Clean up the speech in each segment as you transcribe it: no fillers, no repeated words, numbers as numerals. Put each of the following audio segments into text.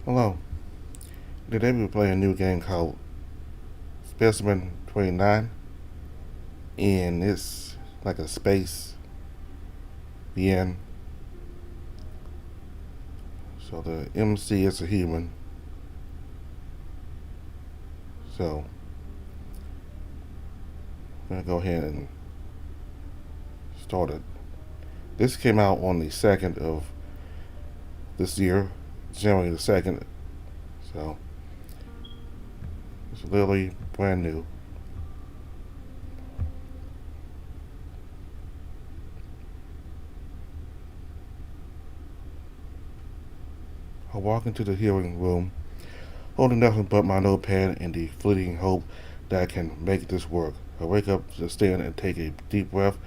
Hello. Today we're playing a new game called Specimen 29, and it's like a space BN. So the MC is a human. So I'm gonna go ahead and start it. This came out on the 2nd of this year, January the 2nd. So it's literally brand new. I walk into the hearing room, holding nothing but my notepad and the fleeting hope that I can make this work. I wake up to stand and take a deep breath.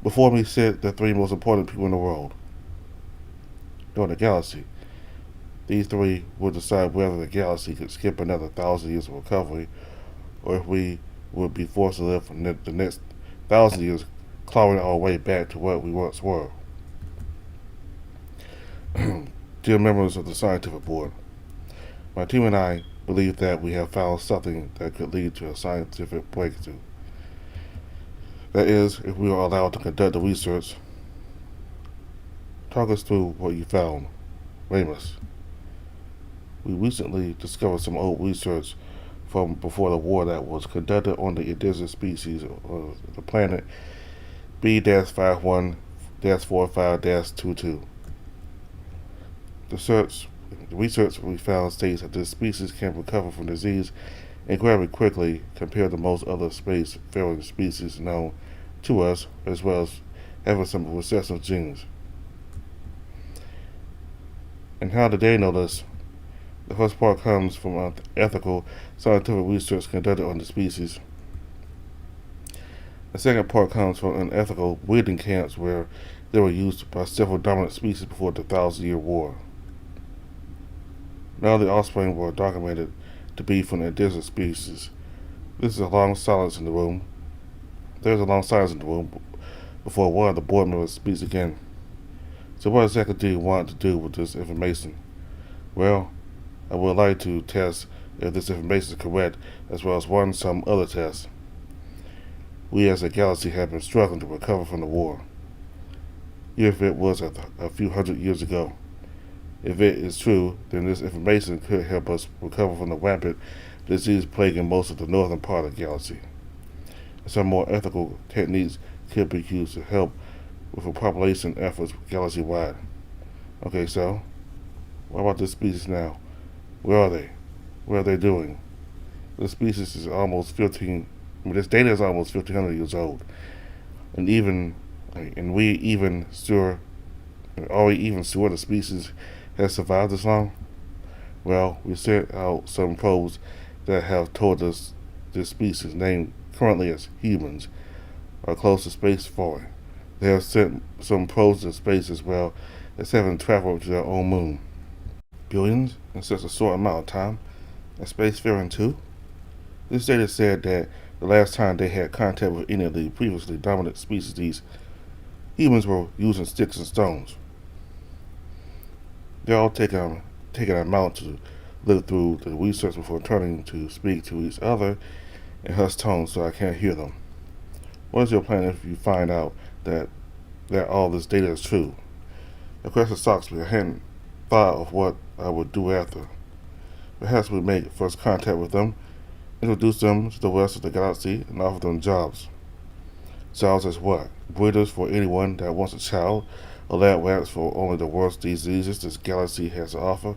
Before me sit the three most important people in the world, or the galaxy. These three will decide whether the galaxy could skip another 1,000 years of recovery, or if we would be forced to live for the next 1,000 years, clawing our way back to what we once were. Dear members of the scientific board, my team and I believe that we have found something that could lead to a scientific breakthrough. That is, if we are allowed to conduct the research. Talk us through what you found, Ramus. We recently discovered some old research from before the war that was conducted on the indigenous species of the planet B-51-45-22. The research we found states that this species can recover from disease incredibly quickly compared to most other space-faring species known to us, as well as having some recessive genes. And how did they know this? The first part comes from ethical, scientific research conducted on the species. The second part comes from unethical breeding camps where they were used by several dominant species before the 1,000-year war. Now the offspring were documented to be from the indigenous species. This is a long silence in the room. There's a long silence in the room before one of the board members speaks again. So what exactly do you want to do with this information? Well, I would like to test if this information is correct, as well as run some other tests. We as a galaxy have been struggling to recover from the war, even if it was a few hundred years ago. If it is true, then this information could help us recover from the rampant disease plaguing most of the northern part of the galaxy. Some more ethical techniques could be used to help with a population efforts galaxy-wide. Okay, so what about this species now? Where are they? What are they doing? This species is almost 15. This data is almost 1,500 years old, and we even sure, are we even sure the species has survived this long? Well, we sent out some probes that have told us this species, named currently as humans, are close to space faring. They have sent some probes to space as well as having traveled to their own moon. Billions in such a short amount of time, and spacefaring too? This data said that the last time they had contact with any of the previously dominant species, these humans were using sticks and stones. They're all taking a moment to live through the research before turning to speak to each other in hushed tones so I can't hear them. What is your plan if you find out that all this data is true? The question shocks me. I hadn't thought of what I would do after. Perhaps we make first contact with them, introduce them to the rest of the galaxy, and offer them jobs. Jobs as what? Breeders for anyone that wants a child, or lab rats for only the worst diseases this galaxy has to offer,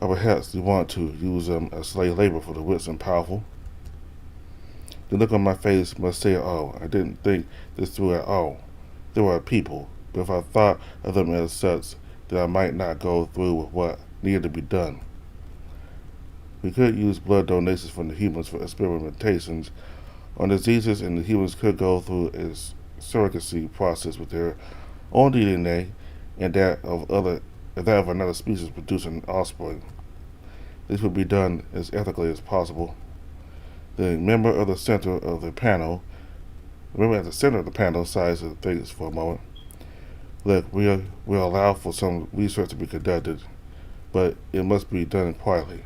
or perhaps we want to use them as slave labor for the rich and powerful. The look on my face must say, oh, I didn't think this through at all. They were people, but if I thought of them as such, then I might not go through with what needed to be done. We could use blood donations from the humans for experimentations on diseases, and the humans could go through a surrogacy process with their own DNA and that of another species producing offspring. This would be done as ethically as possible. The member at the center of the panel sighs and thinks for a moment. Look, we'll allow for some research to be conducted. but it must be done quietly.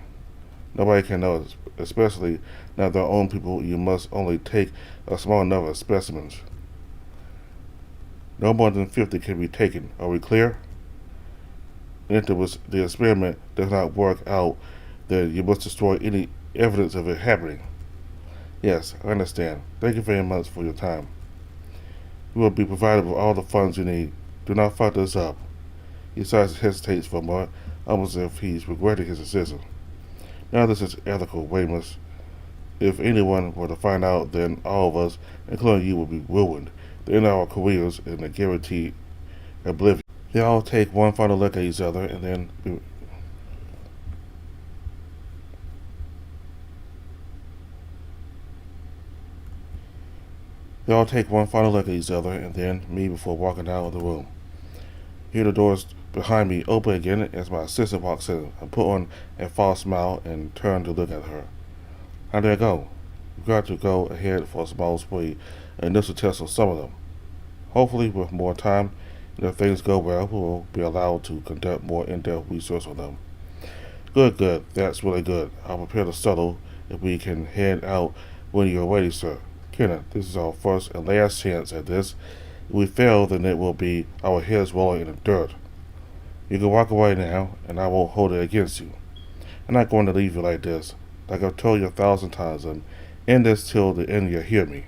Nobody can know, especially not their own people. You must only take a small number of specimens. No more than 50 can be taken. Are we clear? And if the experiment does not work out, then you must destroy any evidence of it happening. Yes, I understand. Thank you very much for your time. You will be provided with all the funds you need. Do not fuck this up. He sighs and hesitates for a moment, almost as if he's regretting his decision. Now this is ethical, Weymouth. If anyone were to find out, then all of us, including you, would be ruined. The end of our careers and a guaranteed oblivion. They all take one final look at each other and then me before walking out of the room. Hear the doors behind me open again as my assistant walks in. I put on a false smile and turn to look at her. How did I go? You've got to go ahead for a small spree, an initial test on some of them. Hopefully, with more time, and if things go well, we will be allowed to conduct more in-depth research on them. Good. That's really good. I'll prepare the shuttle if we can head out when you're ready, sir. Kenneth, this is our first and last chance at this. If we fail, then it will be our heads rolling in the dirt. You can walk away now, and I won't hold it against you. I'm not going to leave you like this. Like I've told you 1,000 times, I'm in this till the end. You hear me.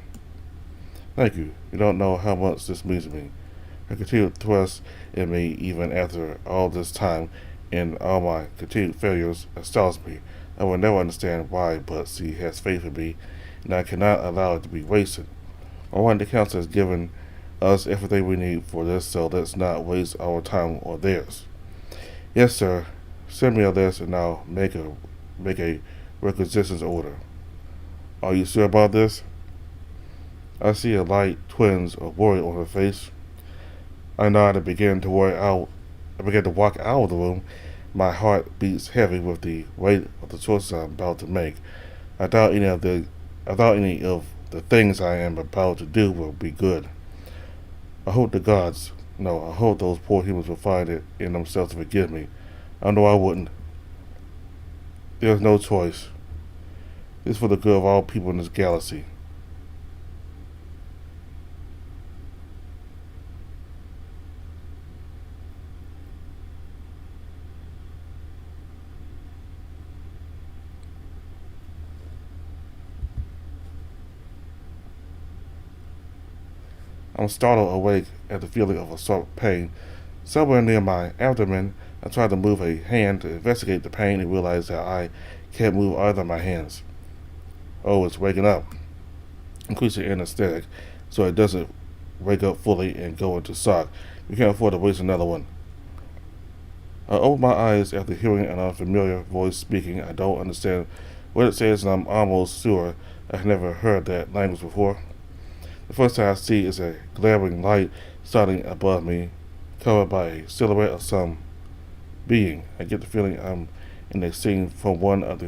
Thank you. You don't know how much this means to me. Her continued thrust in me even after all this time and all my continued failures astounds me. I will never understand why, but she has faith in me, and I cannot allow it to be wasted. I want the council has given us everything we need for this, so let's not waste our time or theirs. Yes, sir. Send me a list and I'll make a requisitions order. Are you sure about this? I see a light twinge of worry on her face. I nod and begin to walk out of the room. My heart beats heavy with the weight of the choices I'm about to make. I doubt any of the things I am about to do will be good. I hope those poor humans will find it in themselves to forgive me. I know I wouldn't. There's no choice. It's for the good of all people in this galaxy. I'm startled awake at the feeling of a sharp pain somewhere near my abdomen. I try to move a hand to investigate the pain and realize that I can't move either of my hands. Oh, it's waking up. Increase the anesthetic so it doesn't wake up fully and go into shock. We can't afford to waste another one. I open my eyes after hearing an unfamiliar voice speaking. I don't understand what it says, and I'm almost sure I've never heard that language before. The first thing I see is a glaring light starting above me, covered by a silhouette of some being. I get the feeling I'm in a scene from one of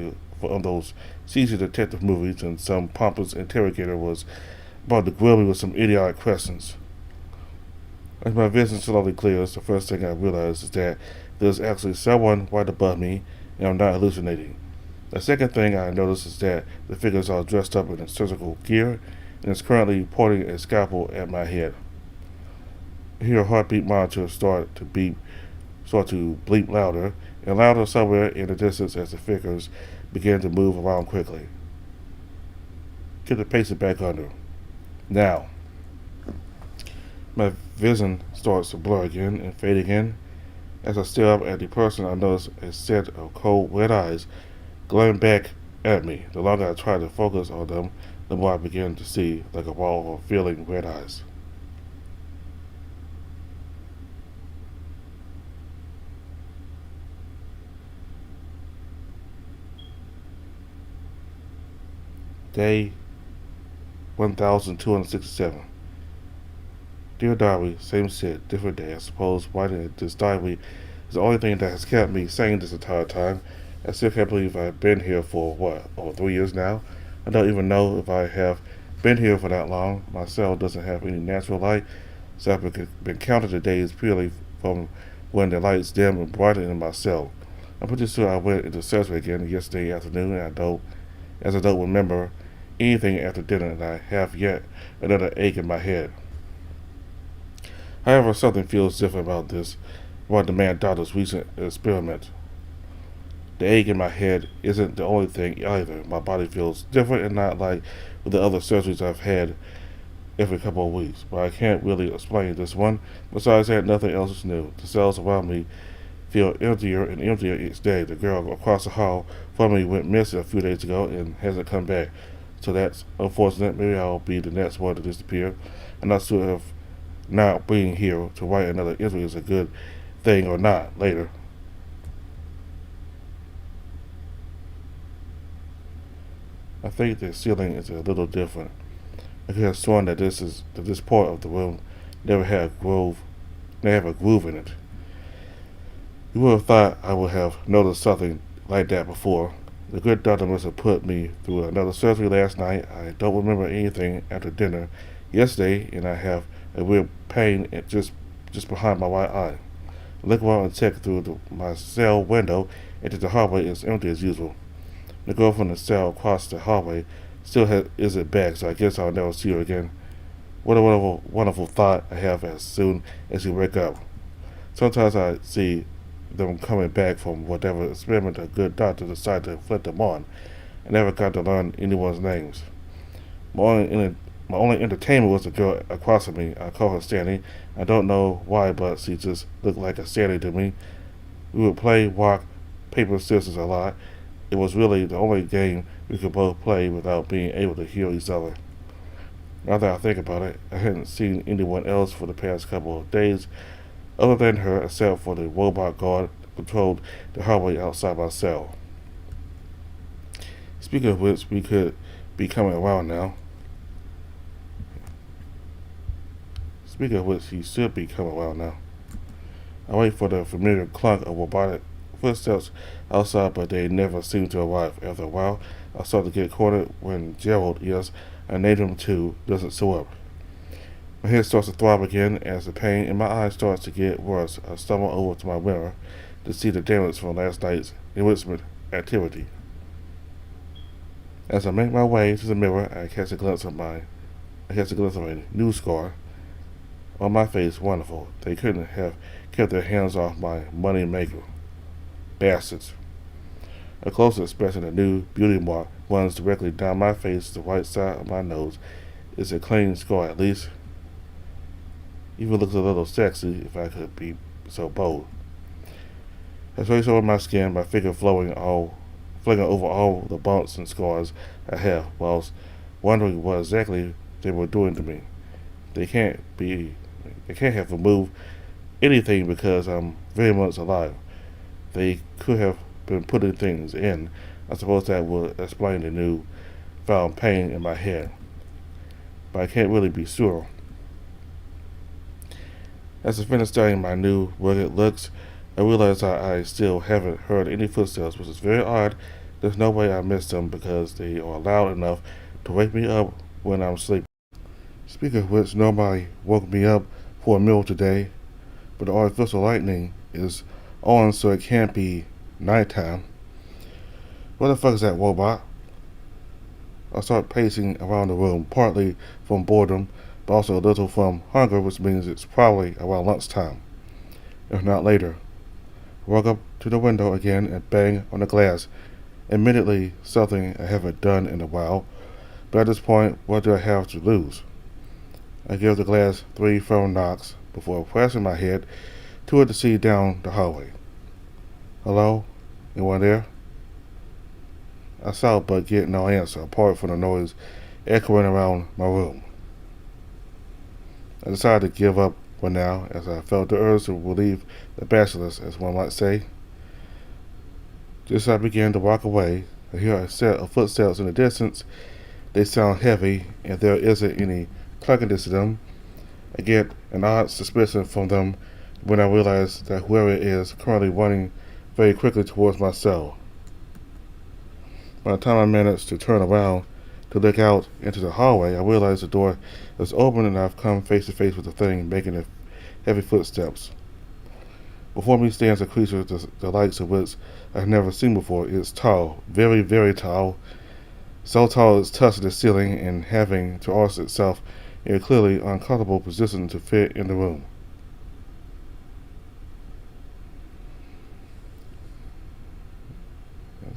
those cheesy detective movies, and some pompous interrogator was about to grill me with some idiotic questions. As my vision slowly clears, the first thing I realize is that there's actually someone right above me, and I'm not hallucinating. The second thing I notice is that the figures are dressed up in surgical gear, and is currently pointing a scalpel at my head. I hear a heartbeat monitor start to bleep louder and louder somewhere in the distance as the figures begin to move around quickly. Get the patient back under. Now. My vision starts to blur again and fade again. As I stare up at the person, I notice a set of cold, red eyes glaring back at me. The longer I try to focus on them, the more I begin to see like a wall of feeling red eyes. Day 1267. Dear Diary, same shit, different day. I suppose writing this diary is the only thing that has kept me sane this entire time. I still can't believe I've been here for, over 3 years now. I don't even know if I have been here for that long. My cell doesn't have any natural light, so I've been counting the days purely from when the lights dim and brighten in my cell. I'm pretty sure I went into surgery again yesterday afternoon, and I don't remember anything after dinner, and I have yet another ache in my head. However, something feels different about the man doctor's recent experiment. The ache in my head isn't the only thing either. My body feels different and not like with the other surgeries I've had every couple of weeks, but I can't really explain this one. Besides that, nothing else is new. The cells around me feel emptier and emptier each day. The girl across the hall from me went missing a few days ago and hasn't come back. So that's unfortunate. Maybe I'll be the next one to disappear. I'm not sure if not being here to write another entry is a good thing or not later. I think the ceiling is a little different. I could have sworn that this part of the room never had a groove in it. You would have thought I would have noticed something like that before. The good doctor must have put me through another surgery last night. I don't remember anything after dinner yesterday, and I have a weird pain just behind my right eye. I look around and check through my cell window into the hallway is empty as usual. The girl from the cell across the hallway isn't back, so I guess I'll never see her again. What a wonderful thought I have as soon as you wake up. Sometimes I see them coming back from whatever experiment a good doctor decided to inflict them on. I never got to learn anyone's names. My only entertainment was the girl across from me. I call her Stanley. I don't know why, but she just looked like a Stanley to me. We would play rock, paper, scissors a lot. It was really the only game we could both play without being able to hear each other. Now that I think about it, I hadn't seen anyone else for the past couple of days other than her, except for the robot guard that controlled the hallway outside my cell. Speaking of which, we could be coming around now. Speaking of which, he should be coming around now. I wait for the familiar clunk of robotic footsteps outside, but they never seem to arrive. After a while, I start to get cornered when Gerald, yes, I named him too, doesn't show up. My head starts to throb again as the pain in my eyes starts to get worse. I stumble over to my mirror to see the damage from last night's enrichment activity. As I make my way to the mirror, I catch a glimpse of a new scar on my face. Wonderful. They couldn't have kept their hands off my money maker. Bastards. A closer inspection, a new beauty mark runs directly down my face to the right side of my nose. It's a clean scar at least. Even looks a little sexy if I could be so bold. I trace over my skin, my figure flinging over all the bumps and scars I have, whilst wondering what exactly they were doing to me. They can't have removed anything because I'm very much alive. They could have been putting things in. I suppose that would explain the new found pain in my head. But I can't really be sure. As I finish studying my new rugged looks, I realize I still haven't heard any footsteps, which is very odd. There's no way I missed them because they are loud enough to wake me up when I'm sleeping. Speaking of which, nobody woke me up for a meal today, but the artificial lighting is on, so it can't be nighttime. What the fuck is that robot? I start pacing around the room, partly from boredom, but also a little from hunger, which means it's probably around lunchtime, if not later. I walk up to the window again and bang on the glass. Admittedly, something I haven't done in a while, but at this point, what do I have to lose? I give the glass 3 firm knocks before pressing my head to it to see down the hallway. Hello? Anyone there? I shout but get no answer, apart from the noise echoing around my room. I decided to give up for now, as I felt the urge to relieve the bachelors, as one might say. Just as I began to walk away, I hear a set of footsteps in the distance. They sound heavy, and there isn't any clunkiness to them. I get an odd suspicion from them when I realize that whoever it is currently running very quickly towards my cell. By the time I manage to turn around to look out into the hallway, I realize the door is open and I've come face to face with the thing making the heavy footsteps. Before me stands a creature the likes of which I've never seen before. It's tall, very, very tall. So tall it's touching the ceiling and having to arch itself in a clearly uncomfortable position to fit in the room.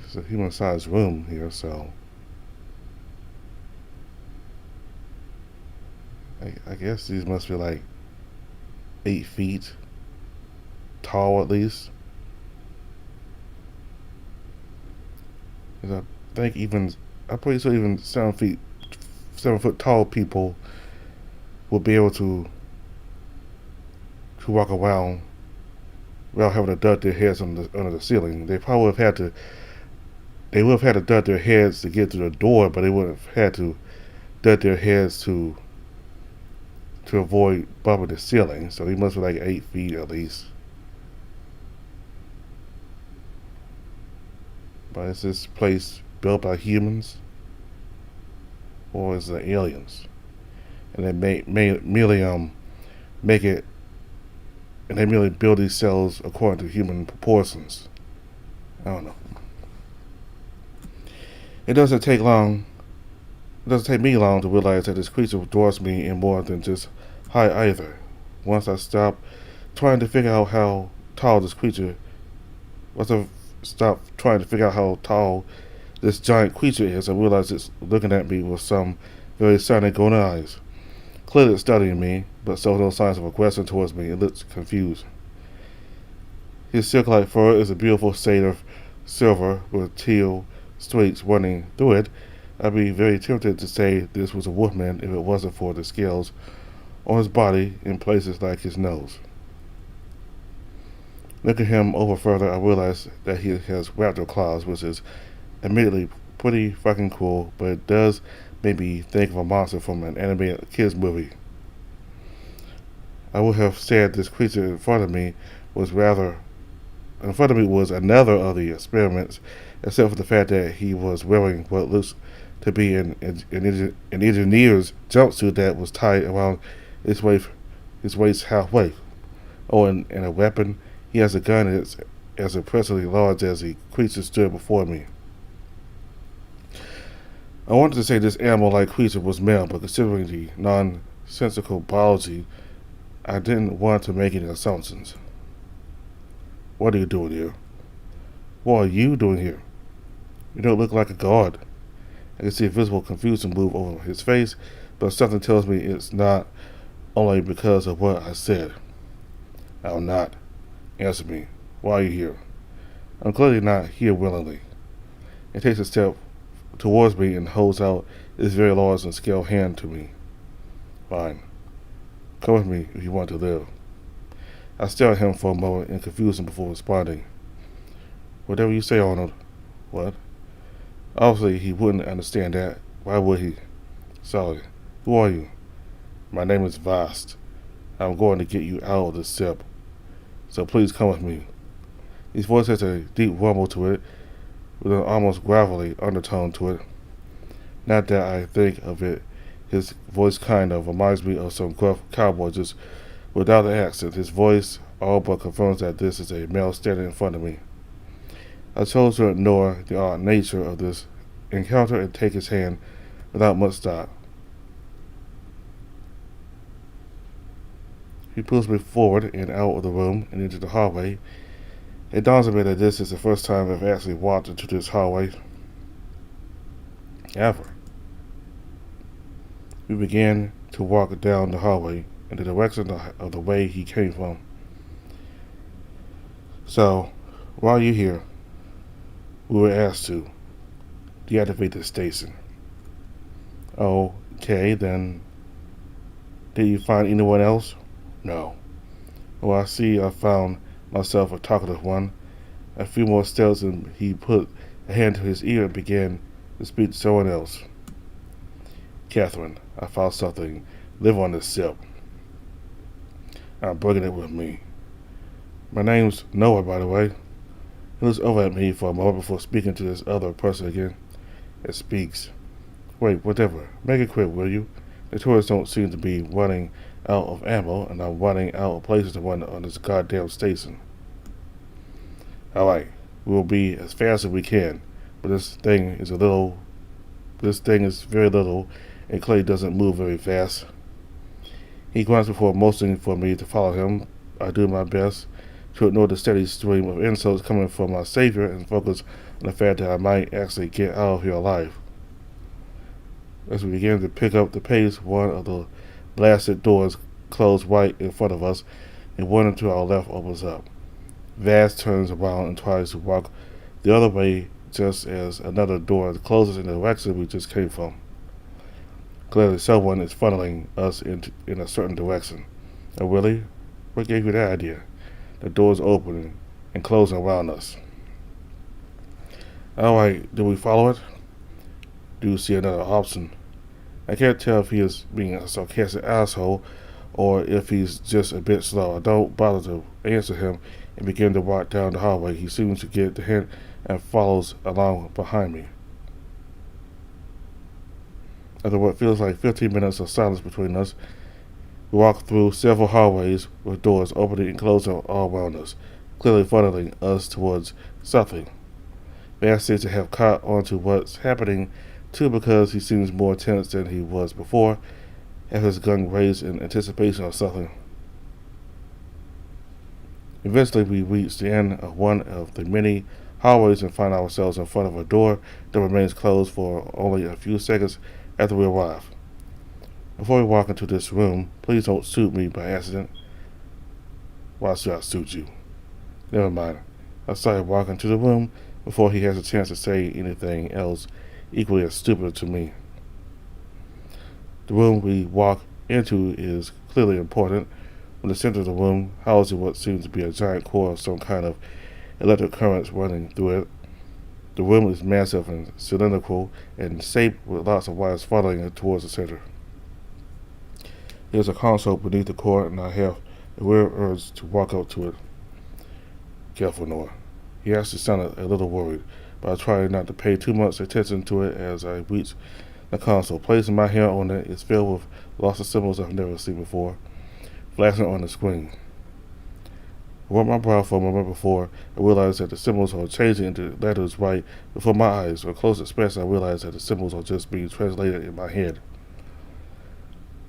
It's a human-sized room here, so I guess these must be like 8 feet tall at least. I think I'm pretty sure even 7 foot tall people will be able to walk around without having to duck their heads under the ceiling. They probably would have had to duck their heads to get to the door, but they would have had to duck their heads to avoid bumping the ceiling. So they must be like 8 feet at least. But is this place built by humans, or is it aliens? And they merely make it, and they merely build these cells according to human proportions. I don't know. It doesn't take me long to realize that this creature dwarfs me in more than just height either. Once I stop trying to figure out how tall this giant creature is, I realize it's looking at me with some very shiny golden eyes. Clearly it's studying me, but shows no signs of aggression towards me. It looks confused. His silk-like fur is a beautiful shade of silver with teal streaks running through it. I'd be very tempted to say this was a wolfman if it wasn't for the scales on his body in places like his nose. Looking him over further, I realize that he has raptor claws, which is admittedly pretty fucking cool, but it does make me think of a monster from an animated kids movie. I would have said this creature in front of me was another of the experiments, except for the fact that he was wearing what looks to be an engineer's jumpsuit that was tied around his waist halfway. Oh, and a weapon. He has a gun as impressively large as the creature stood before me. I wanted to say this animal-like creature was male, but considering the nonsensical biology, I didn't want to make any assumptions. What are you doing here? What are you doing here? You don't look like a guard. I can see visible confusion move over his face, but something tells me it's not only because of what I said. I'll not. Answer me. Why are you here? I'm clearly not here willingly. He takes a step towards me and holds out his very large and scaled hand to me. Fine. Come with me if you want to live. I stare at him for a moment in confusion before responding. Whatever you say, Arnold. What? Obviously, he wouldn't understand that. Why would he? Sorry. Who are you? My name is Vast. I'm going to get you out of this ship. So please come with me. His voice has a deep rumble to it, with an almost gravelly undertone to it. Not that I think of it, his voice kind of reminds me of some gruff cowboy just without an accent. His voice all but confirms that this is a male standing in front of me. I chose to ignore the odd nature of this encounter and take his hand without much thought. He pulls me forward and out of the room and into the hallway. It dawns on me that this is the first time I've actually walked into this hallway ever. We began to walk down the hallway in the direction of the way he came from. So, why are you here? We were asked to deactivate the station. Okay, then. Did you find anyone else? No. Well, I see I found myself a talkative one. A few more steps and he put a hand to his ear and began to speak to someone else. Catherine, I found something. Live on this ship. I'm bringing it with me. My name's Noah, by the way. He looks over at me for a moment before speaking to this other person again. It speaks. Wait, whatever. Make it quick, will you? The tourists don't seem to be running out of ammo, and I'm running out of places to run on this goddamn station. Alright, we'll be as fast as we can, but this thing is very little, and Clay doesn't move very fast. He grunts before motioning for me to follow him. I do my best to ignore the steady stream of insults coming from my savior and focus on the fact that I might actually get out of here alive. As we begin to pick up the pace, one of the blasted doors closed right in front of us, and one to our left opens up. Vaz turns around and tries to walk the other way just as another door closes in the direction we just came from. Clearly someone is funneling us in a certain direction. Oh really? What gave you that idea? The door's opening and closing around us. Alright, do we follow it? Do you see another option? I can't tell if he is being a sarcastic asshole or if he's just a bit slow. I don't bother to answer him and begin to walk down the hallway. He seems to get the hint and follows along behind me. After what feels like 15 minutes of silence between us, we walk through several hallways with doors opening and closing all around us, clearly funneling us towards something. Vaz seems to have caught on to what's happening too, because he seems more tense than he was before, and his gun raised in anticipation of something. Eventually we reach the end of one of the many hallways and find ourselves in front of a door that remains closed for only a few seconds after we arrive. Before we walk into this room, please don't shoot me by accident. Why should I shoot you? Never mind. I started walking to the room before he has a chance to say anything else equally as stupid to me. The room we walk into is clearly important. In the center of the room, housing what seems to be a giant core of some kind of electric currents running through it. The room is massive and cylindrical and shaped with lots of wires funneling it towards the center. There's a console beneath the core, and I have a weird urge to walk up to it. Careful, Noah. He actually sounded a little worried, but I try not to pay too much attention to it as I reach the console. Placing my hand on it is filled with lots of symbols I've never seen before, flashing on the screen. I rubbed my brow for a moment before I realized that the symbols are changing into letters right before my eyes. On close inspection, I realized that the symbols are just being translated in my head.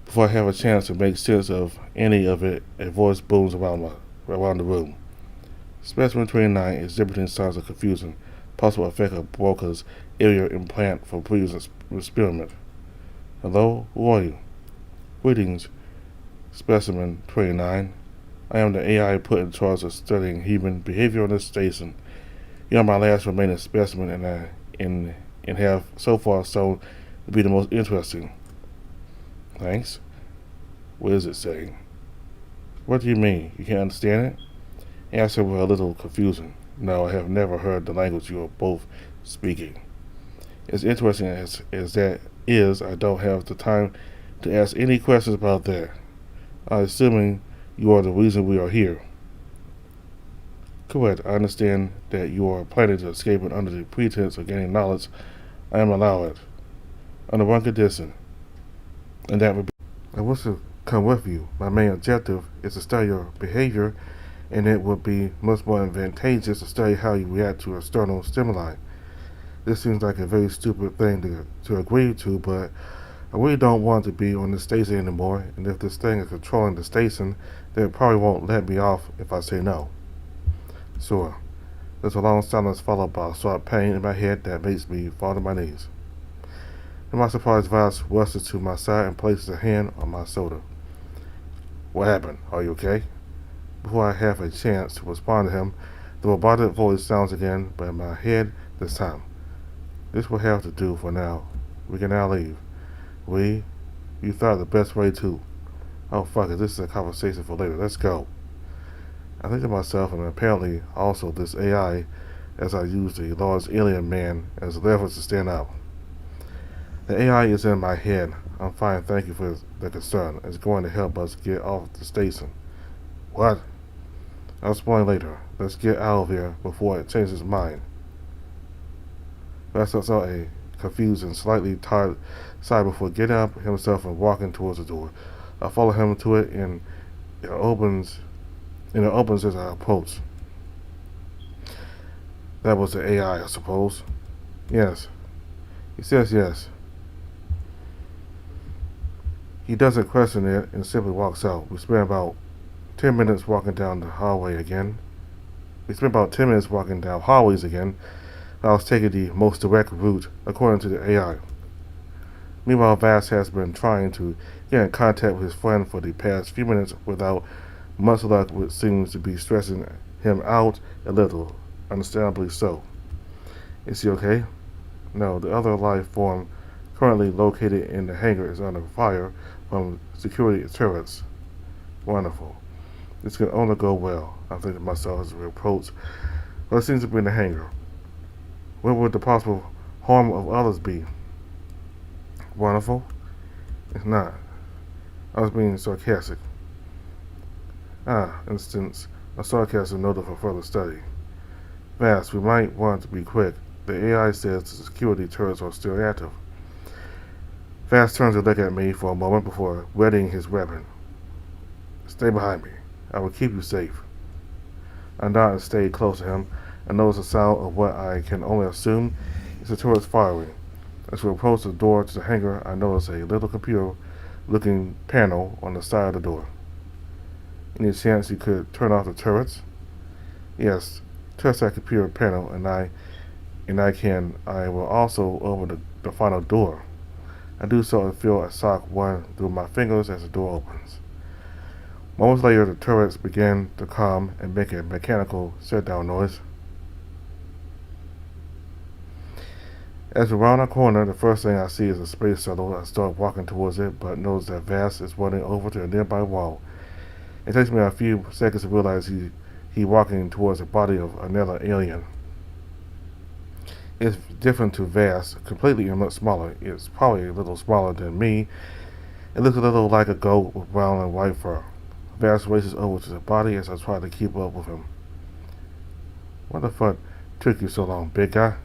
Before I have a chance to make sense of any of it, a voice booms around the room. Specimen 29 is exhibiting signs of confusion, possible effect of Broca's area implant from previous experiment. Hello, who are you? Greetings, Specimen 29. I am the AI put in charge of studying human behavior on this station. You are my last remaining specimen, and have so far shown to be the most interesting. Thanks. What is it saying? What do you mean? You can't understand it? Answer with a little confusion. No, I have never heard the language you are both speaking. As interesting as that is, I don't have the time to ask any questions about that. I'm assuming you are the reason we are here. Correct. I understand that you are planning to escape, and under the pretense of gaining knowledge, I am allowed it. Under one condition. And that would be, I wish to come with you. My main objective is to study your behavior, and it would be much more advantageous to study how you react to external stimuli. This seems like a very stupid thing to agree to, but I really don't want to be on this station anymore, and if this thing is controlling the station, then it probably won't let me off if I say no. Sure. There's a long silence followed by a sharp pain in my head that makes me fall to my knees. To my surprise, Vaz rushes to my side and places a hand on my shoulder. What happened? Are you okay? Before I have a chance to respond to him, the robotic voice sounds again, but in my head this time. This will have to do for now. We can now leave. You thought the best way to. Oh fuck it, this is a conversation for later. Let's go. I think to myself, and apparently also this AI, as I use the large alien man as leverage to stand up. The AI is in my head. I'm fine, thank you for the concern. It's going to help us get off the station. What? I'll explain later. Let's get out of here before it changes its mind. Vaz saw a confused and slightly tired side before getting up himself and walking towards the door. I follow him to it, and it opens as I approach. That was the AI, I suppose. Yes. He says yes. He doesn't question it and simply walks out. We spent about 10 minutes walking down the hallway again. We spent about 10 minutes walking down hallways again. I was taking the most direct route according to the AI. Meanwhile, Vass has been trying to get in contact with his friend for the past few minutes without much luck, which seems to be stressing him out a little, understandably so. Is he okay? No, the other life form currently located in the hangar is under fire from security turrets. Wonderful. This can only go well, I think to myself as we approach what seems to be in the hangar. What would the possible harm of others be? Wonderful? It's not. I was being sarcastic. Instance, a sarcasm noted for further study. Vast, we might want to be quick. The AI says the security turrets are still active. Vast turns to look at me for a moment before wetting his weapon. Stay behind me. I will keep you safe. I nod and stay close to him and notice the sound of what I can only assume is the turrets firing. As we approach the door to the hangar, I notice a little computer-looking panel on the side of the door. Any chance you could turn off the turrets? Yes, touch that computer panel and I will also open the final door. I do so and feel a shock run through my fingers as the door opens. Moments later, the turrets begin to calm and make a mechanical shutdown noise. As we round our corner, the first thing I see is a space shuttle. I start walking towards it, but notice that Vass is running over to a nearby wall. It takes me a few seconds to realize he's walking towards the body of another alien. It's different to Vass, completely and much smaller. It's probably a little smaller than me. It looks a little like a goat with brown and white fur. Vass races over to the body as I try to keep up with him. What the fuck took you so long, big guy?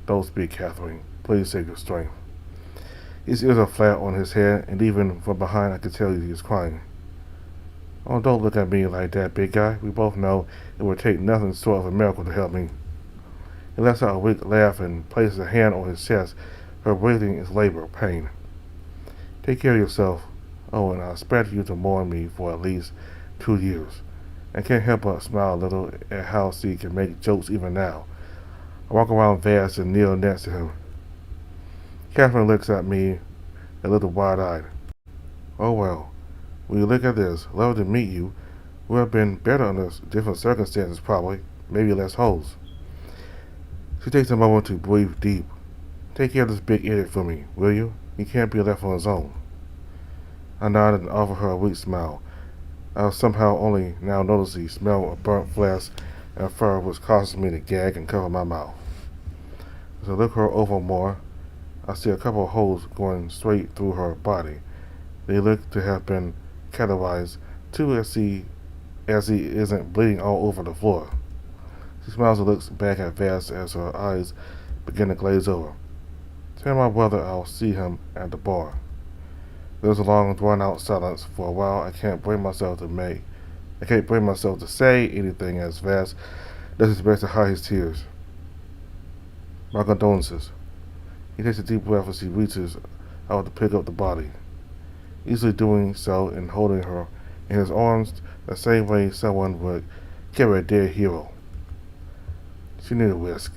Don't speak, Catherine. Please save your strength. His ears are flat on his head, and even from behind I can tell he is crying. Oh, don't look at me like that, big guy. We both know it would take nothing short of a miracle to help me. He lets out a weak laugh and places a hand on his chest. Her breathing is labor, pain. Take care of yourself. Oh, and I expect you to mourn me for at least 2 years. I can't help but smile a little at how she can make jokes even now. I walk around Vass and kneel next to him. Catherine looks at me a little wide-eyed. Oh well, when you look at this, lovely to meet you. We have been better under different circumstances probably, maybe less holes. She takes a moment to breathe deep. Take care of this big idiot for me, will you? He can't be left on his own. I nodded and offered her a weak smile. I somehow only now noticed the smell of burnt flesh and fur which causes me to gag and cover my mouth. As I look her over more, I see a couple of holes going straight through her body. They look to have been cauterized too as he isn't bleeding all over the floor. She smiles and looks back at Vass as her eyes begin to glaze over. Tell my brother I'll see him at the bar. There's a long drawn-out silence. For a while I can't bring myself to say anything as Vass does his best to hide his tears. My condolences. He takes a deep breath as he reaches out to pick up the body, easily doing so and holding her in his arms the same way someone would carry a dead hero. She needed a risk.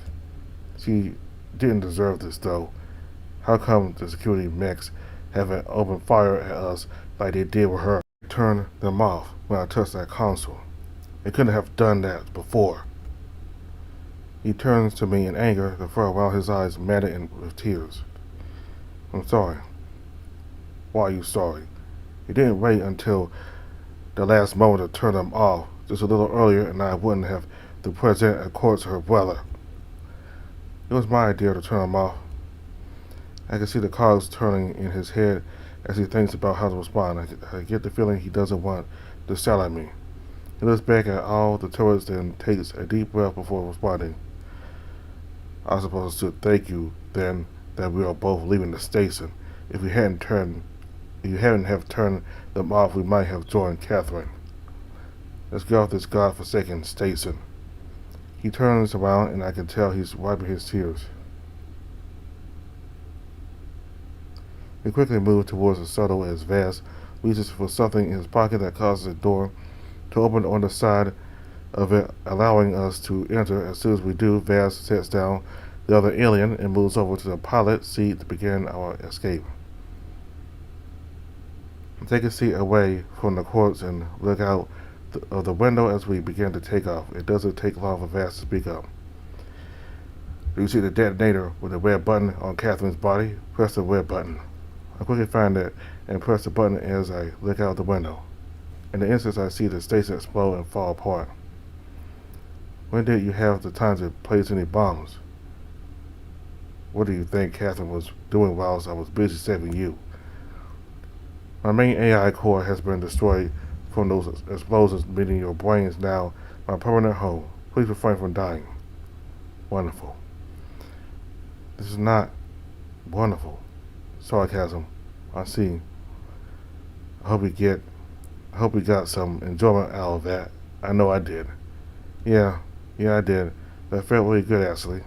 She didn't deserve this, though. How come the security mechs haven't opened fire at us like they did with her? Turn them off when I touched that console. They couldn't have done that before. He turns to me in anger, the fur around his eyes matted with tears. I'm sorry. Why are you sorry? You didn't wait until the last moment to turn them off. Just a little earlier and I wouldn't have to present a court to her brother. It was my idea to turn them off. I can see the cogs turning in his head as he thinks about how to respond. I get the feeling he doesn't want to shout at me. He looks back at all the turrets and takes a deep breath before responding. I was supposed to thank you then that we are both leaving the station. If you hadn't have turned them off, we might have joined Catherine. Let's get off this godforsaken station. He turns around and I can tell he's wiping his tears. We quickly move towards the shuttle as Vass reaches for something in his pocket that causes the door to open on the side of it, allowing us to enter. As soon as we do, Vass sets down the other alien and moves over to the pilot seat to begin our escape. Take a seat away from the corpse and look out of the window as we begin to take off. It doesn't take long for Vass to speak up. Do you see the detonator with the red button on Catherine's body? Press the red button. I quickly find it and press the button as I look out the window. In the instant, I see the station explode and fall apart. When did you have the time to place any bombs? What do you think Catherine was doing whilst I was busy saving you? My main AI core has been destroyed from those explosions, meaning your brain is now my permanent home. Please refrain from dying. Wonderful. This is not wonderful. Sarcasm. I see. I hope we got some enjoyment out of that. I know I did. Yeah, I did. That felt really good, actually.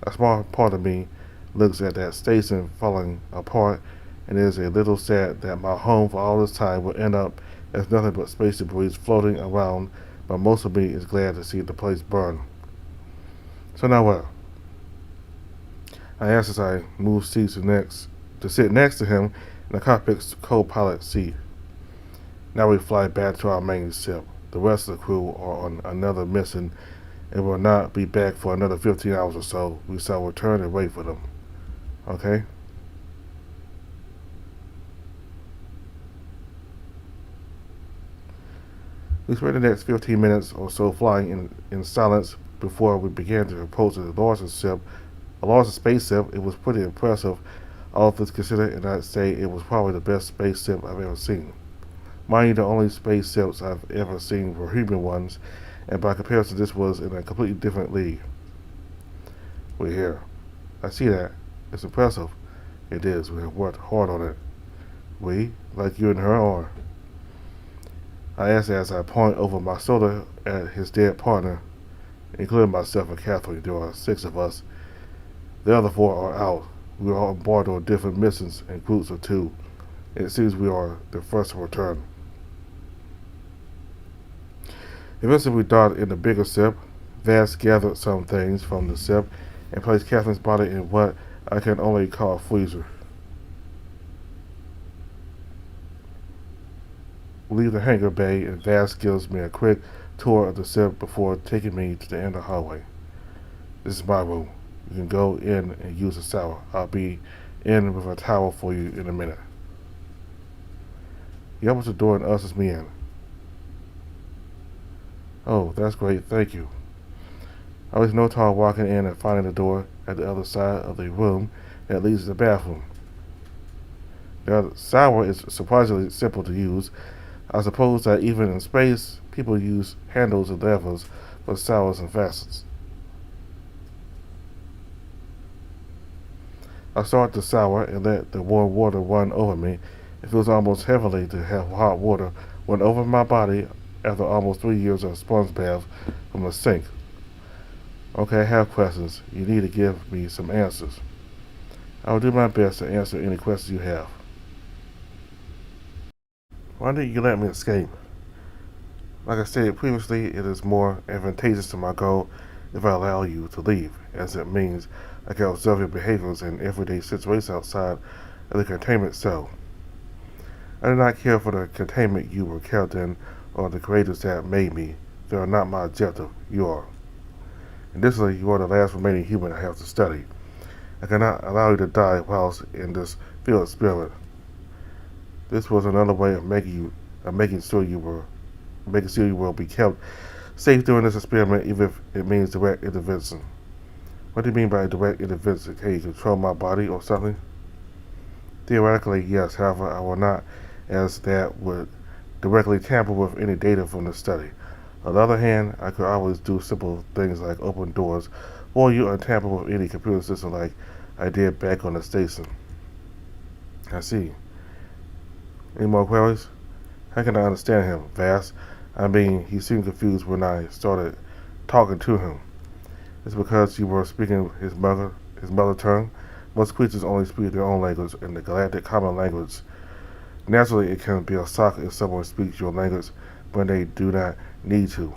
A small part of me looks at that station falling apart and is a little sad that my home for all this time will end up as nothing but space debris floating around, but most of me is glad to see the place burn. So now what? I ask as I move seats to sit next to him in the cockpit's co-pilot seat. Now we fly back to our main ship. The rest of the crew are on another mission and will not be back for another 15 hours or so. We shall return and wait for them. Okay? We spent the next 15 minutes or so flying in silence before we began to approach the largest ship. A larger spaceship. It was pretty impressive, all things considered, and I'd say it was probably the best spaceship I've ever seen. Mind you, the only spaceships I've ever seen were human ones, and by comparison, this was in a completely different league. We're here. I see that. It's impressive. It is. We have worked hard on it. We, like you and her, are. I ask as I point over my shoulder at his dead partner, including myself and Catherine. There are 6 of us. The other 4 are out. We are on board on different missions in groups of 2. It seems we are the first to return. Eventually we docked in the bigger ship. Vass gathered some things from the ship and placed Catherine's body in what I can only call a freezer. We leave the hangar bay and Vass gives me a quick tour of the ship before taking me to the end of the hallway. This is my room. You can go in and use the shower. I'll be in with a towel for you in a minute. He opens the door and ushers me in. Oh, that's great, thank you. I was no time walking in and finding the door at the other side of the room that leads to the bathroom. The shower is surprisingly simple to use. I suppose that even in space, people use handles and levers for showers and faucets. I start the shower and let the warm water run over me. It feels almost heavenly to have hot water run over my body after almost 3 years of sponge bath from a sink. Okay, I have questions. You need to give me some answers. I will do my best to answer any questions you have. Why didn't you let me escape? Like I stated previously, it is more advantageous to my goal if I allow you to leave, as it means I can observe your behaviors in everyday situations outside of the containment cell. I do not care for the containment you were kept in or the creators that made me. They are not my objective. You are. Additionally, you are the last remaining human I have to study. I cannot allow you to die whilst in this field experiment. This was another way of making sure you will be kept safe during this experiment, even if it means direct intervention. What do you mean by direct intervention? Can you control my body or something? Theoretically, yes. However, I will not, as that would directly tamper with any data from the study. On the other hand, I could always do simple things like open doors, or you untamper with any computer system like I did back on the station. I see. Any more queries? How can I understand him, Vass? I mean, he seemed confused when I started talking to him. It's because you were speaking his mother tongue. Most creatures only speak their own language in the galactic common language. Naturally, it can be a shock if someone speaks your language when they do not need to.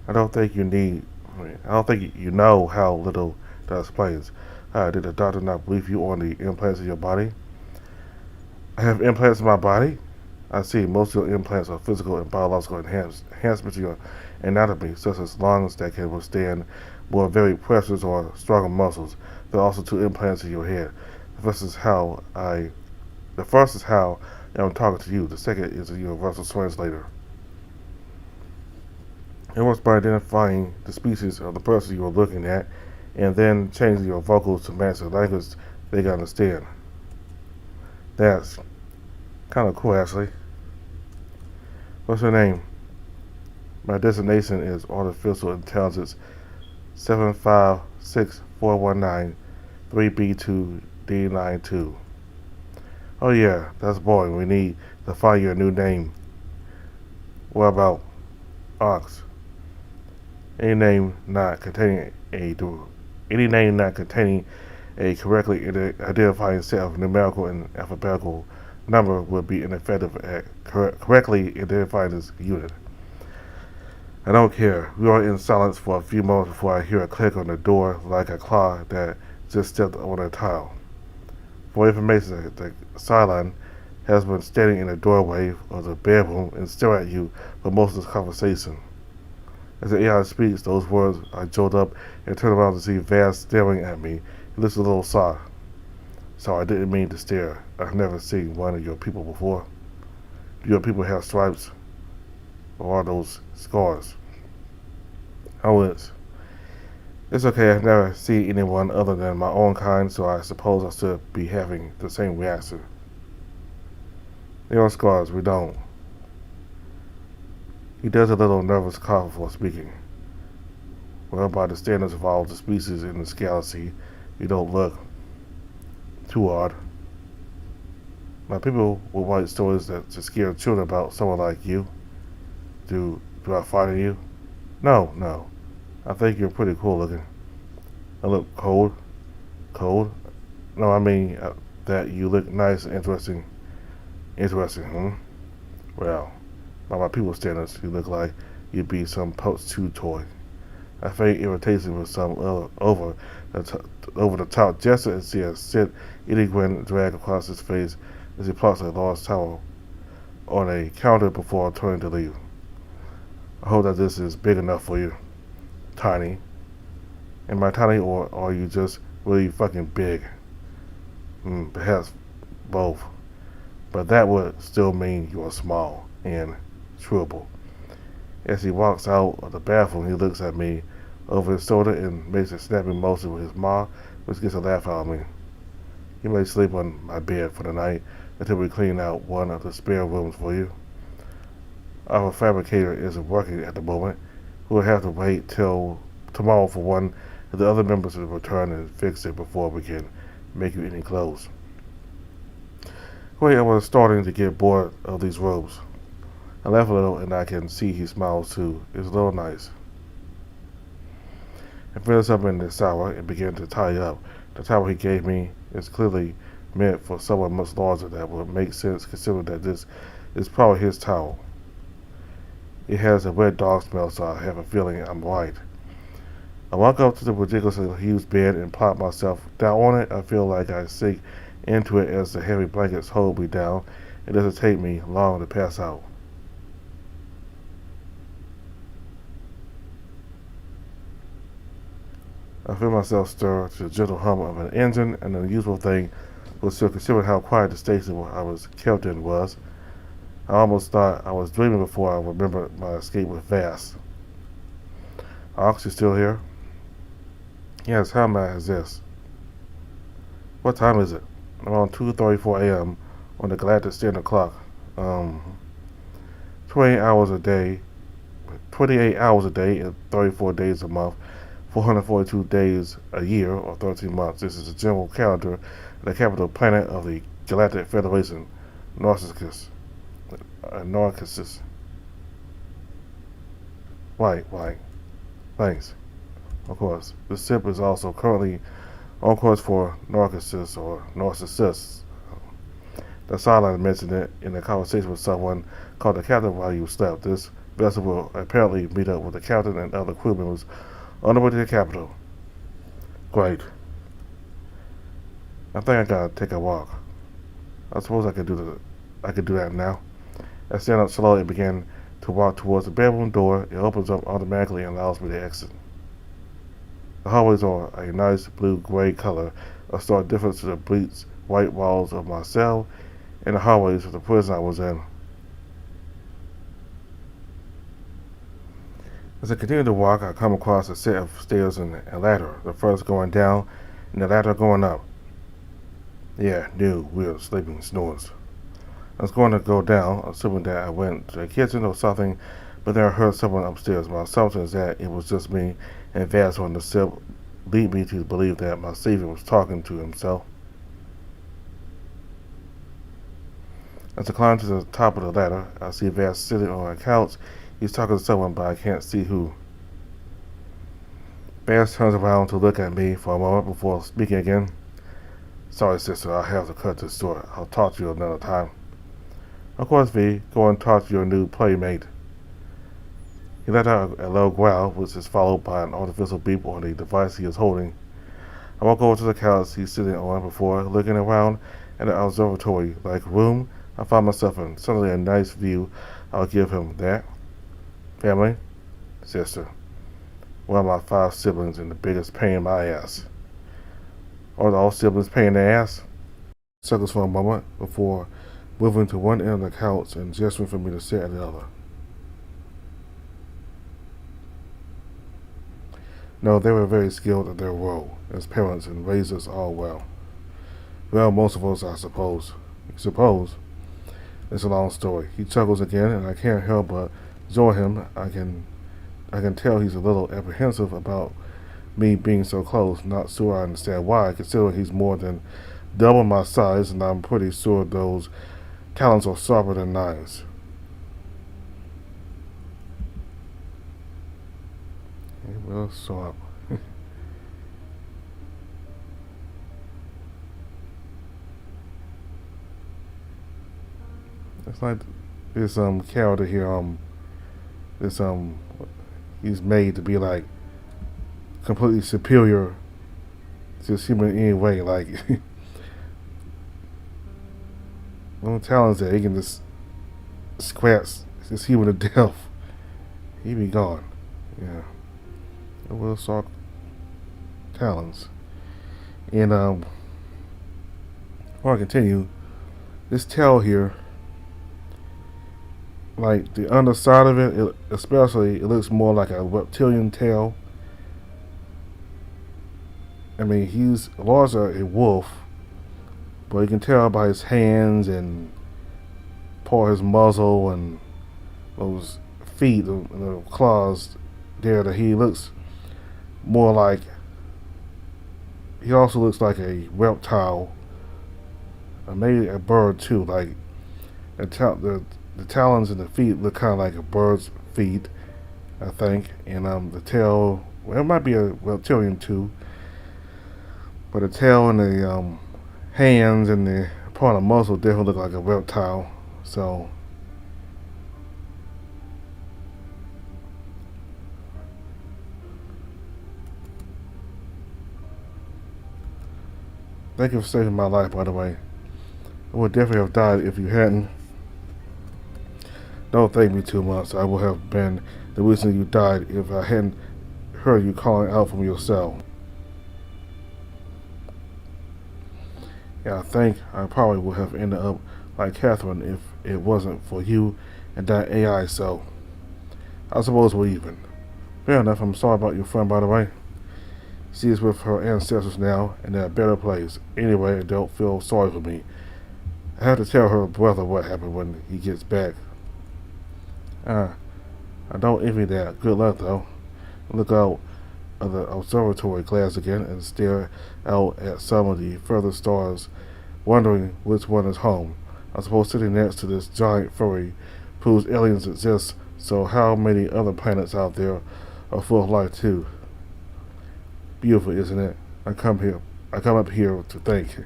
I don't think you need. I don't think you know how little that explains. Did the doctor not brief you on the implants in your body? I have implants in my body. I see most of your implants are physical and biological enhancements to your anatomy, such as lungs that can withstand more varied pressures or stronger muscles. There are also two implants in your head. The first is how I. The first is how I'm talking to you. The second is a universal translator. It works by identifying the species of the person you are looking at, and then changing your vocals to match the language they can understand. That's kind of cool, actually. What's your name? My designation is Artificial Intelligence 756419 3B2D92. Oh yeah, that's boring. We need to find your new name. What about Ox? Any name not containing a correctly identifying set of numerical and alphabetical number would be ineffective at correctly identifying this unit. I don't care. We are in silence for a few moments before I hear a click on the door like a claw that just stepped on a tile. For information, the Cylon has been standing in the doorway of the bedroom and staring at you for most of this conversation. As the AI speaks those words, I jolt up and turn around to see Vast staring at me. He looks a little sour. Sorry, I didn't mean to stare. I've never seen one of your people before. Do your people have stripes? Or are those scars? Oh, it's okay. I've never seen anyone other than my own kind, so I suppose I'll still be having the same reaction. They are scars, we don't. He does a little nervous cough before speaking. Well, by the standards of all the species in this galaxy, you don't look too odd. My people will write stories that to scare children about someone like you. Do I frighten you? No. I think you're pretty cool looking. I look cold? Cold? No, I mean that you look nice and interesting. Interesting, Well, by my people's standards, you look like you'd be some Post 2 toy. I feign irritation with some over the top gesture and see a eating grin drag across his face as he plots a large towel on a counter before turning to leave. I hope that this is big enough for you. Tiny. Am I tiny or are you just really fucking big? Perhaps both. But that would still mean you are small and chewable. As he walks out of the bathroom, he looks at me over his shoulder and makes a snapping motion with his maw, which gets a laugh out of me. You may sleep on my bed for the night until we clean out one of the spare rooms for you. Our fabricator isn't working at the moment. We'll have to wait till tomorrow for one of the other members to return and fix it before we can make you any clothes. Wait, I was starting to get bored of these robes. I laugh a little and I can see he smiles too. It's a little nice. I finished up in the shower and began to tie up. The towel he gave me is clearly meant for someone much larger. That would make sense considering that this is probably his towel. It has a wet dog smell, so I have a feeling I'm right. I walk up to the ridiculously huge bed and plop myself down on it. I feel like I sink into it as the heavy blankets hold me down. It doesn't take me long to pass out. I feel myself stir to the gentle hum of an engine, an unusual thing, but still considering how quiet the station I was kept in was. I almost thought I was dreaming before I remembered my escape with Vast. Ox, you still here? Yes, how mad is this? What time is it? Around 2:34 a.m. on the Galactic Standard Clock. 28 hours a day, 28 hours a day and 34 days a month, 442 days a year, or 13 months. This is the general calendar of the capital planet of the Galactic Federation, Narcissus. Narcissus. Right. Thanks. Of course, the ship is also currently on course for narcissists. That's all I mentioned it in a conversation with someone called the captain while you slept. This vessel will apparently meet up with the captain and other crew members on the way to the capital. Great. I think I gotta take a walk. I suppose I could do that now. I stand up slowly and begin to walk towards the bedroom door. It opens up automatically and allows me to exit. The hallways are a nice blue-gray color, a stark difference to the bleached white walls of my cell and the hallways of the prison I was in. As I continue to walk, I come across a set of stairs and a ladder, the first going down and the ladder going up. Yeah, new, weird, sleeping snores. I was going to go down, assuming that I went to the kitchen or something, but then I heard someone upstairs. My assumption is that it was just me, and Vaz on the ship lead me to believe that my savior was talking to himself. As I climb to the top of the ladder, I see Vaz sitting on a couch. He's talking to someone, but I can't see who. Vaz turns around to look at me for a moment before speaking again. Sorry, sister, I'll have to cut this short. I'll talk to you another time. Of course, V, go and talk to your new playmate. He let out a low growl, which is followed by an artificial beep on the device he is holding. I walk over to the couch he's sitting on before looking around at the observatory-like room. I find myself in suddenly a nice view. I'll give him that. Family, sister, one of my 5 siblings and the biggest pain in my ass. Are all siblings pain in their ass? Circles for a moment before moving to one end of the couch and gesturing for me to sit at the other. No, they were very skilled at their role as parents and raised us all well. Well, most of us, I suppose. Suppose? It's a long story. He chuckles again, and I can't help but join him. I can tell he's a little apprehensive about me being so close. Not sure I understand why, considering he's more than double my size, and I'm pretty sure those talons are sharper than knives. Well, sharp. It's like this character here, this he's made to be like completely superior to human in any way. Like no talents that he can just scratch this human to death. He be gone. Yeah. Will Sock talons. And before I continue, this tail here, like the underside of it, especially, it looks more like a reptilian tail. I mean, he's larger a wolf, but you can tell by his hands and part of his muzzle and those feet, the claws there, that he looks more like, he also looks like a reptile, or maybe a bird too. Like the talons and the feet look kind of like a bird's feet, I think, and the tail, well, it might be a reptilian too, but the tail and the hands and the part of the muzzle definitely look like a reptile. So thank you for saving my life, by the way. I would definitely have died if you hadn't. Don't thank me too much. I would have been the reason you died if I hadn't heard you calling out from your cell. Yeah, I think I probably would have ended up like Catherine if it wasn't for you and that AI, so I suppose we're even. Fair enough. I'm sorry about your friend, by the way. She is with her ancestors now, and they're a better place. Anyway, don't feel sorry for me. I have to tell her brother what happened when he gets back. I don't envy that. Good luck, though. Look out of the observatory glass again and stare out at some of the further stars, wondering which one is home. I suppose sitting next to this giant furry proves aliens exist, so how many other planets out there are full of life, too? Beautiful, isn't it? I come up here to think.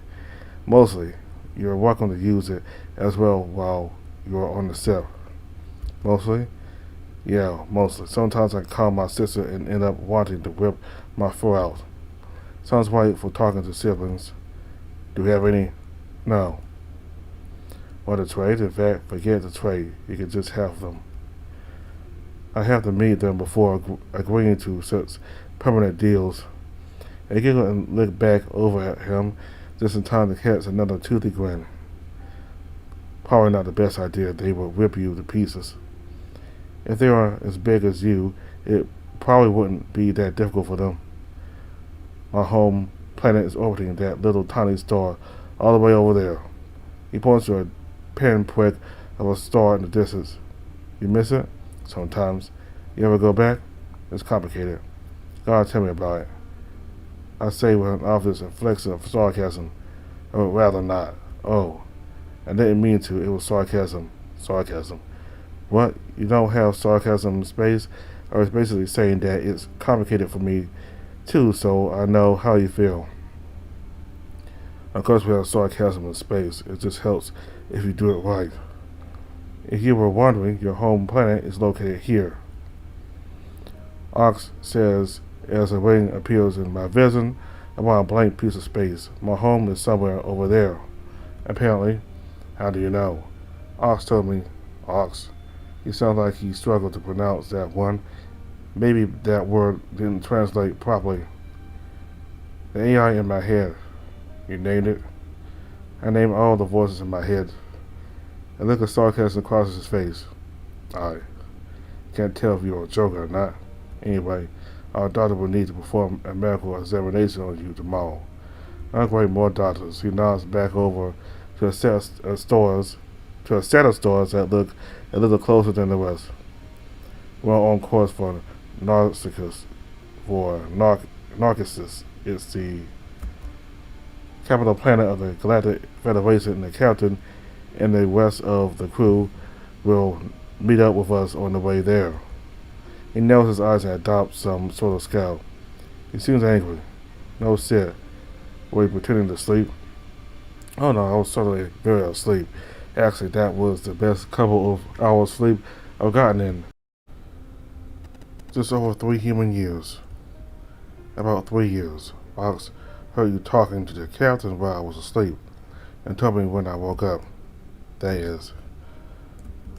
Mostly, you're welcome to use it as well while you're on the ship. Mostly? Yeah, mostly. Sometimes I call my sister and end up wanting to whip my fur out. Sounds right for talking to siblings. Do you have any? No. Want to trade? In fact, forget the trade. You can just have them. I have to meet them before agreeing to such permanent deals. I giggle and look back over at him just in time to catch another toothy grin. Probably not the best idea. They will rip you to pieces. If they are as big as you, it probably wouldn't be that difficult for them. My home planet is orbiting that little tiny star all the way over there. He points to a pinprick of a star in the distance. You miss it? Sometimes. You ever go back? It's complicated. God, tell me about it. I say with an obvious inflection of sarcasm. Or rather not. Oh, I didn't mean to. It was sarcasm. Sarcasm. What? You don't have sarcasm in space? I was basically saying that it's complicated for me too, so I know how you feel. Of course we have sarcasm in space. It just helps if you do it right. If you were wondering, your home planet is located here. Ox says as a ring appears in my vision upon a blank piece of space. My home is somewhere over there. Apparently. How do you know? Ox told me. Ox. He sounded like he struggled to pronounce that one. Maybe that word didn't translate properly. The AI in my head. You named it? I named all the voices in my head. A look of sarcasm crosses his face. I can't tell if you're a joker or not. Anyway, our doctor will need to perform a medical examination on you tomorrow. Not quite more doctors. He nods back over to a set of stores that look a little closer than the rest. We're on course for Narcissus. Narcissus. It's the capital planet of the Galactic Federation, and the captain and the rest of the crew will meet up with us on the way there. He narrows his eyes and adopts some sort of scowl. He seems angry. No shit. Were you pretending to sleep? Oh no, I was certainly very asleep. Actually, that was the best couple of hours sleep I've gotten in just over 3 human years. About 3 years. Ox heard you talking to the captain while I was asleep and told me when I woke up. That is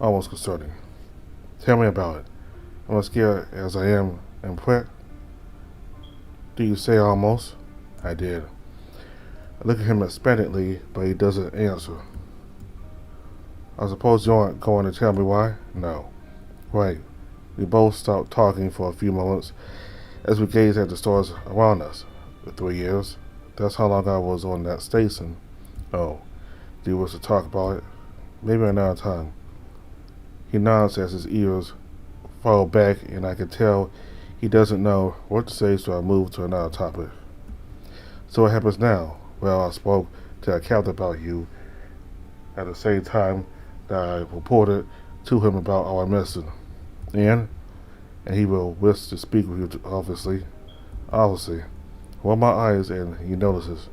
almost concerning. Tell me about it. I'm as scared as I am impressed. Do you say almost? I did. I look at him expectantly, but he doesn't answer. I suppose you aren't going to tell me why? No. Right. We both stopped talking for a few moments as we gazed at the stars around us. For 3 years. That's how long I was on that station. Oh. Do you wish to talk about it? Maybe another time. He nods as his ears fall back, and I can tell he doesn't know what to say, so I move to another topic. So what happens now? Well, I spoke to a captain about you at the same time that I reported to him about our mission. And he will wish to speak with you, obviously. Obviously. Well, my eyes, and he notices.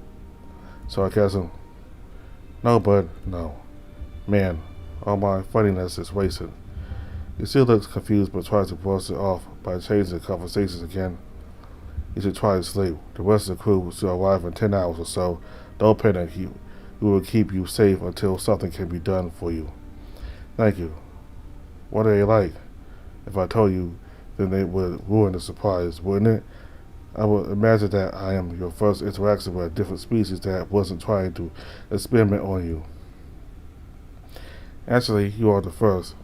Sarcasm? No, bud, no. Man, all my funniness is wasted. He still looks confused but tries to brush it off by changing the conversations again. You should try to sleep. The rest of the crew will still arrive in 10 hours or so. Don't panic. We will keep you safe until something can be done for you. Thank you. What are they like? If I told you, then it would ruin the surprise, wouldn't it? I would imagine that I am your first interaction with a different species that wasn't trying to experiment on you. Actually, you are the first.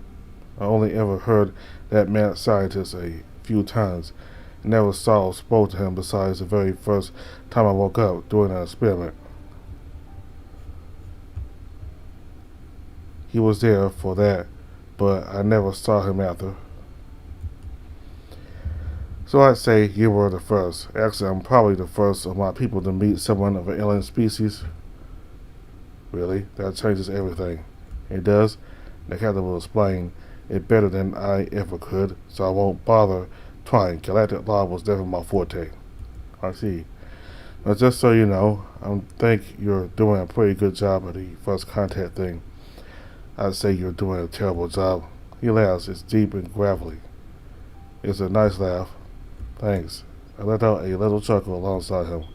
I only ever heard that mad scientist a few times. Never saw or spoke to him besides the very first time I woke up doing an experiment. He was there for that, but I never saw him after. So I'd say you were the first. Actually, I'm probably the first of my people to meet someone of an alien species. Really? That changes everything. It does? The captain will explain it better than I ever could, so I won't bother trying. Galactic law was never my forte. I see. Now, just so you know, I think you're doing a pretty good job of the first contact thing. I'd say you're doing a terrible job. He laughs. It's deep and gravelly. It's a nice laugh. Thanks. I let out a little chuckle alongside him.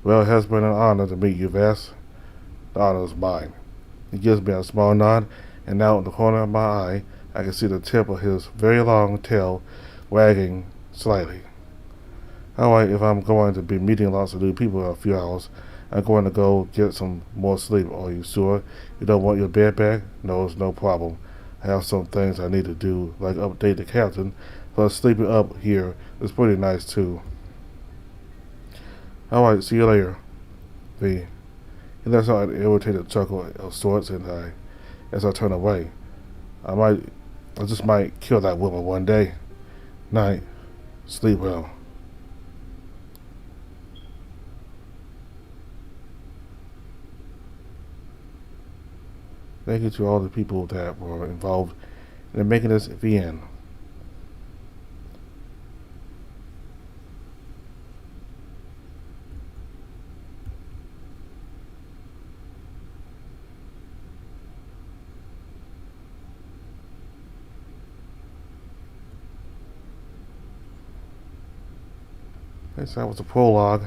Well, it has been an honor to meet you, Vass. The honor is mine. He gives me a small nod, and now in the corner of my eye, I can see the tip of his very long tail wagging slightly. Alright, if I'm going to be meeting lots of new people in a few hours, I'm going to go get some more sleep. Are you sure you don't want your bed back? No, it's no problem. I have some things I need to do, like update the captain, plus sleeping up here is pretty nice too. Alright, see you later. V. He lets out an irritated chuckle of sorts, and as I turn away, I just might kill that woman one day. Night. Sleep well. Thank you to all the people that were involved in making this VN. So that was the prologue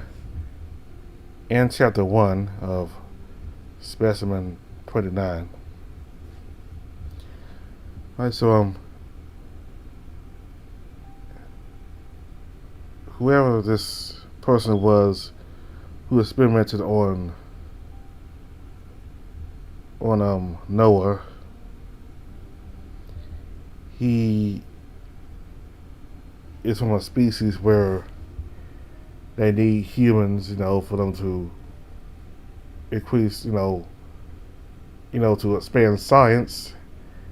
and chapter 1 of Specimen 29. Alright, so whoever this person was who experimented on Noah, he is from a species where they need humans, for them to increase, to expand science.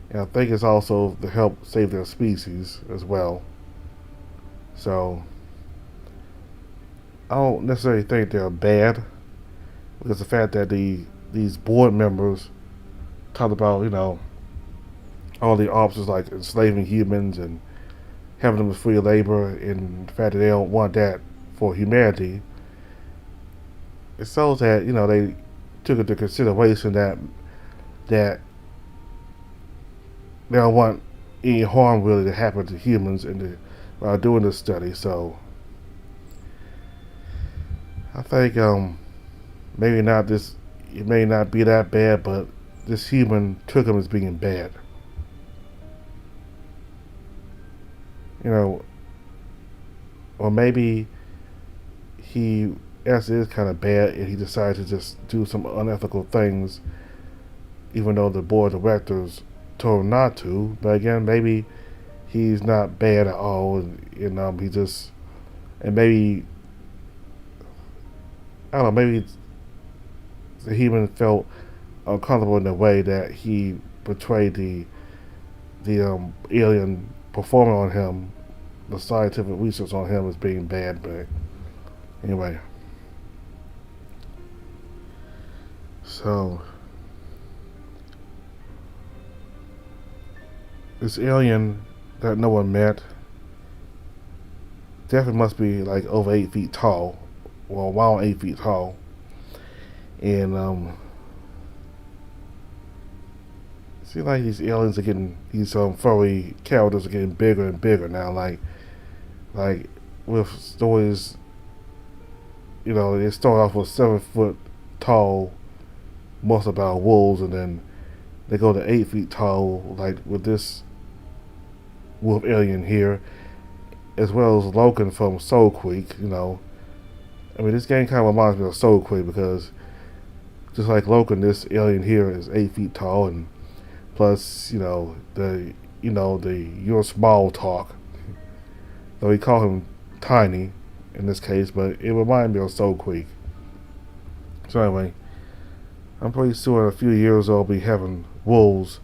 And I think it's also to help save their species as well. So I don't necessarily think they're bad, because the fact that these board members talked about, all the options like enslaving humans and having them as free labor, and the fact that they don't want that for humanity, it shows that they took into consideration that they don't want any harm really to happen to humans while doing this study. So I think maybe not this. It may not be that bad, but this human took him as being bad. Or maybe he actually is kind of bad, and he decided to just do some unethical things, even though the board of directors told him not to. But again, maybe he's not bad at all, and he just, and maybe, I don't know, maybe the human felt uncomfortable in the way that he portrayed the alien performing on him, the scientific research on him, as being bad. But anyway, so this alien that no one met definitely must be like over 8 feet tall, well, around 8 feet tall, and see, like, these aliens are getting, these furry characters are getting bigger and bigger now. Like with stories, they start off with 7 foot tall monster about wolves, and then they go to 8 feet tall, like with this wolf alien here, as well as Logan from Soul Creek. I mean, this game kind of reminds me of Soul Creek, because just like Logan, this alien here is 8 feet tall, and plus, the you're small talk. Though we call him tiny in this case, but it reminded me of Soul Creek. So anyway, I'm pretty sure in a few years I'll be having wolves.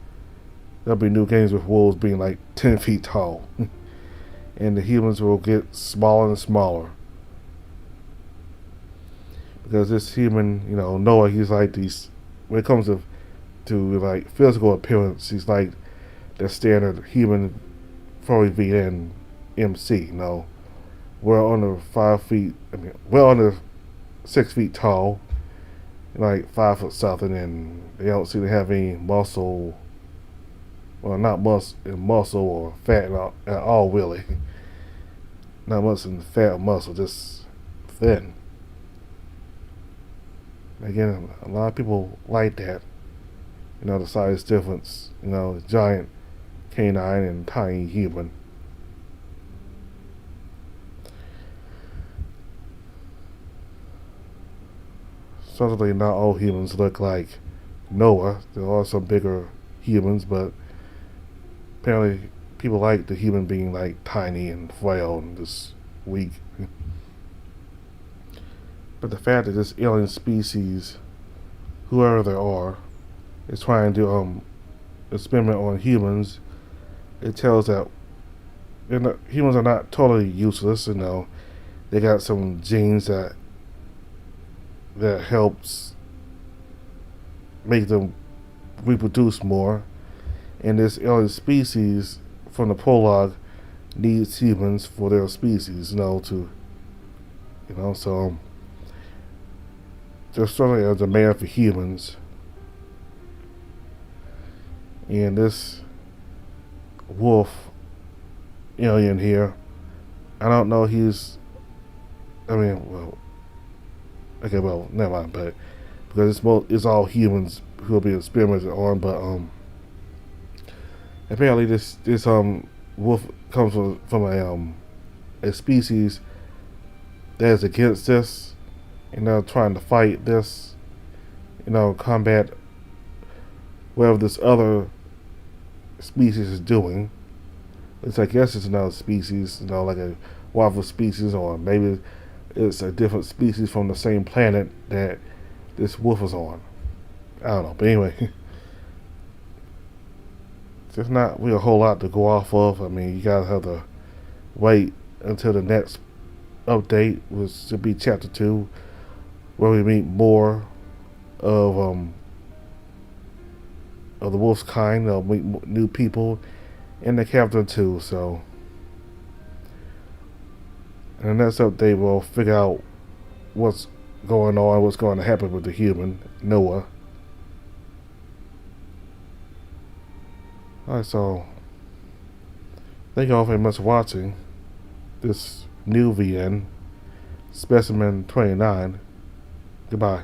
There'll be new games with wolves being like 10 feet tall. And the humans will get smaller and smaller. Because this human, Noah, he's like these, when it comes to like physical appearance, he's like the standard human furry VN MC, well under 5 feet. Well under 6 feet tall, like 5 foot something, and they don't seem to have any muscle. Well, not muscle or fat at all, really. Not much in fat or muscle, just thin. Again, a lot of people like that. The size difference. Giant canine and tiny human. Certainly not all humans look like Noah. There are some bigger humans, but apparently people like the human being like tiny and frail and just weak. But the fact that this alien species, whoever they are, is trying to experiment on humans, it tells that humans are not totally useless. They got some genes that helps make them reproduce more. And this alien species from the prologue needs humans for their species, so there's certainly a demand for humans. And this wolf alien here, I don't know, never mind, but because it's all humans who will be experimented on, but apparently this wolf comes from a species that is against this, trying to fight this, combat whatever this other species is doing. I guess it's another species, like a waffle species, or maybe it's a different species from the same planet that this wolf is on. I don't know, but anyway, there's not really a whole lot to go off of. You guys have to wait until the next update, which should be chapter 2, where we meet more of the wolf's kind. They'll meet new people in the chapter 2. So, in the next update, we'll figure out what's going on, what's going to happen with the human Noah. Alright, so thank you all very much for watching this new VN, Specimen 29. Goodbye.